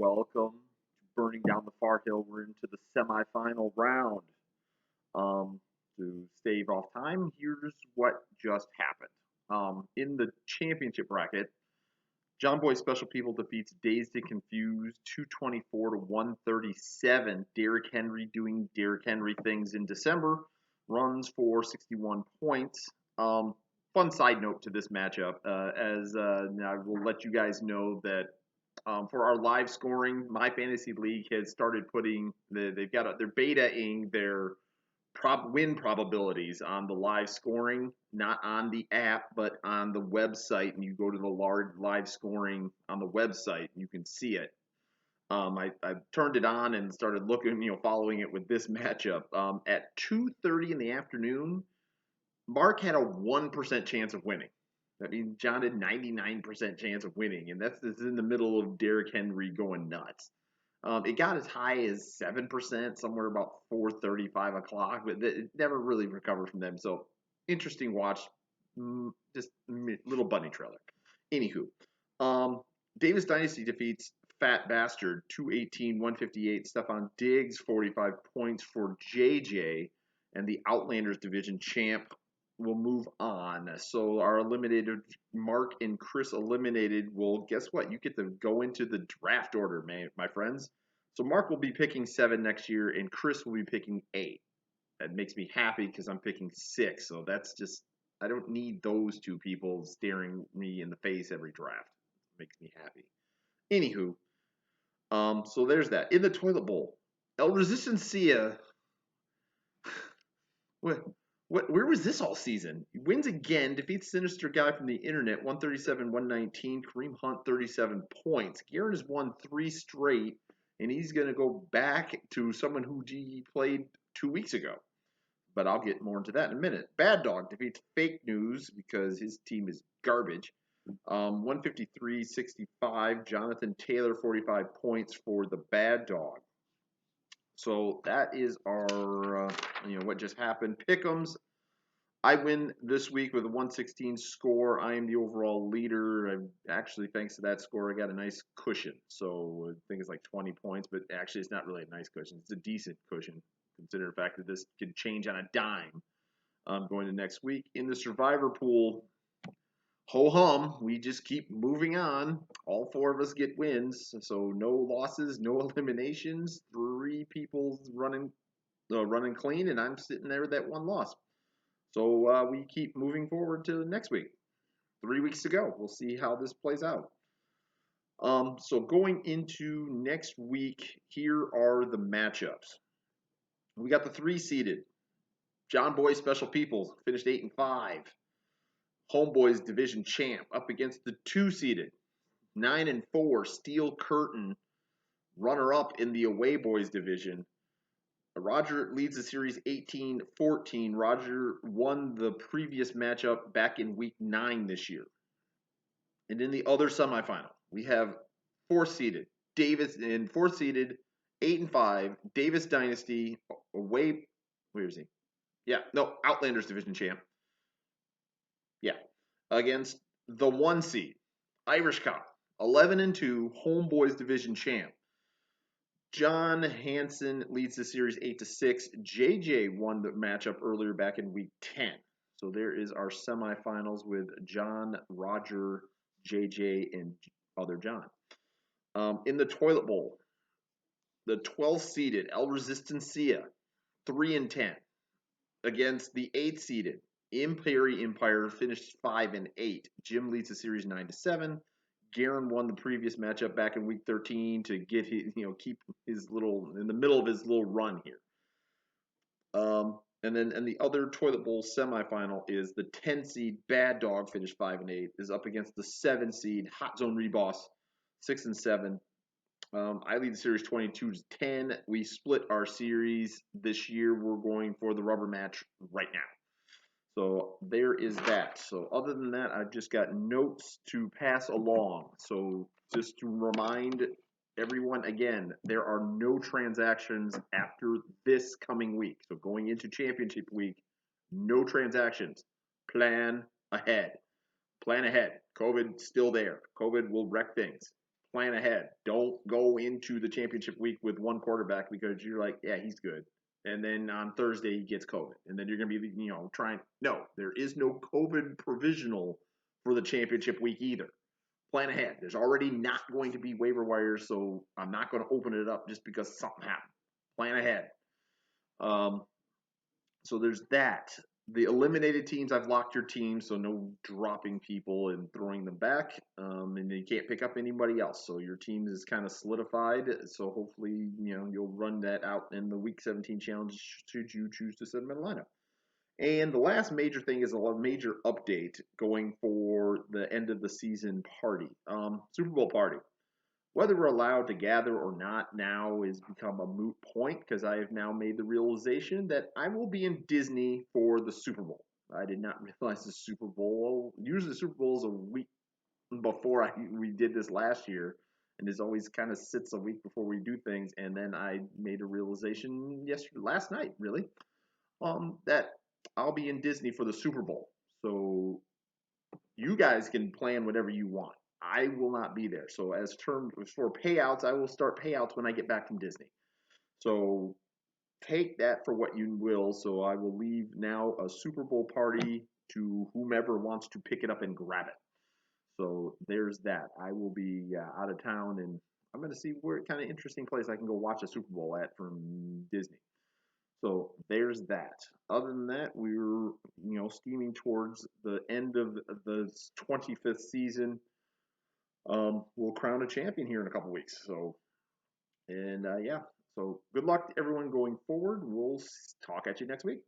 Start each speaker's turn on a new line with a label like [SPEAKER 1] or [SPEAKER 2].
[SPEAKER 1] welcome to Burning Down the Far Hill. We're into the semifinal round. To stave off time, here's what just happened. In the championship bracket, John Boy Special People defeats Dazed and Confused 224 to 137. Derrick Henry doing Derrick Henry things in December runs for 61 points. Fun side note to this matchup, I will let you guys know that for our live scoring, my fantasy league has started putting they're betaing their win probabilities on the live scoring, not on the app, but on the website. And you go to the large live scoring on the website, and you can see it. I turned it on and started looking, following it with this matchup. At 2:30 in the afternoon, Mark had a 1% chance of winning. That means John had 99% chance of winning, and that's in the middle of Derrick Henry going nuts. It got as high as 7%, somewhere about 4:30, 5 o'clock, but it never really recovered from them. So, interesting watch. Just little bunny trailer. Anywho, Davis Dynasty defeats Fat Bastard 218, 158. Stephon Diggs 45 points for JJ, and the Outlanders division champ will move on. So our eliminated Mark and Chris eliminated. Well, guess what? You get to go into the draft order, my friends. So Mark will be picking 7 next year, and Chris will be picking 8. That makes me happy because I'm picking 6. So that's just, I don't need those two people staring me in the face every draft. It makes me happy. Anywho, so there's that. In the toilet bowl, El Resistencia. Where was this all season? He wins again, defeats Sinister Guy from the internet, 137-119. Kareem Hunt, 37 points. Garen has won 3 straight, and he's going to go back to someone who he played 2 weeks ago. But I'll get more into that in a minute. Bad Dog defeats Fake News because his team is garbage. 153-65. Jonathan Taylor, 45 points for the Bad Dog. So that is our, what just happened. Pick'ems. I win this week with a 116 score. I am the overall leader. Actually, thanks to that score, I got a nice cushion. So I think it's like 20 points, but actually it's not really a nice cushion. It's a decent cushion, considering the fact that this can change on a dime going to next week. In the Survivor pool, ho-hum, we just keep moving on. All 4 of us get wins, so no losses, no eliminations. 3 people running clean, and I'm sitting there with that 1 loss. So we keep moving forward to next week. 3 weeks to go. We'll see how this plays out. So going into next week, here are the matchups. We got the 3-seeded. John Boy Special People finished 8-5. Homeboys Division Champ up against the 2-seeded. 9-4. Steel Curtain, runner-up in the Away Boys Division. Roger leads the series 18-14. Roger won the previous matchup back in week 9 this year. And in the other semifinal, we have 4-seeded Davis and 4-seeded 8-5 Davis Dynasty away. Where is he? Outlanders division champ. Against the 1 seed Irish Cop 11-2 Homeboys division champ. John Hansen leads the series 8-6. JJ won the matchup earlier back in week 10. So there is our semifinals with John, Roger, JJ, and other John. In the toilet bowl, the 12th-seeded El Resistencia, 3-10, against the 8th-seeded Empire finished 5-8. Jim leads the series 9-7. Garen won the previous matchup back in week 13 to get his, keep his little in the middle of his little run here. And the other toilet bowl semifinal is the 10 seed Bad Dog finished 5-8 is up against the 7 seed Hot Zone Reboss 6-7. I lead the series 22-10. We split our series this year. We're going for the rubber match right now. So there is that. So other than that, I've just got notes to pass along. So just to remind everyone again, there are no transactions after this coming week. So going into championship week, no transactions. Plan ahead. Plan ahead. COVID's still there. COVID will wreck things. Plan ahead. Don't go into the championship week with one quarterback because you're like, yeah, he's good. And then on Thursday he gets COVID, and then you're gonna be, trying. No, there is no COVID provisional for the championship week either. Plan ahead. There's already not going to be waiver wires, so I'm not going to open it up just because something happened. Plan ahead. Um, so there's that. The eliminated teams, I've locked your team, so no dropping people and throwing them back. And you can't pick up anybody else. So your team is kind of solidified. So hopefully, you'll run that out in the Week 17 challenge should you choose to send them in a lineup. And the last major thing is a major update going for the end of the season party, Super Bowl party. Whether we're allowed to gather or not now has become a moot point because I have now made the realization that I will be in Disney for the Super Bowl. I did not realize the Super Bowl. Usually, the Super Bowl is a week before we did this last year, and it always kind of sits a week before we do things. And then I made a realization last night, really, that I'll be in Disney for the Super Bowl. So you guys can plan whatever you want. I will not be there. So as terms for payouts, I will start payouts when I get back from Disney. So take that for what you will. So I will leave now a Super Bowl party to whomever wants to pick it up and grab it. So there's that. I will be out of town, and I'm going to see where kind of interesting place I can go watch a Super Bowl at from Disney. So there's that. Other than that, we're steaming towards the end of the 25th season. We'll crown a champion here in a couple weeks. So and yeah, so good luck to everyone going forward. We'll talk at you next week.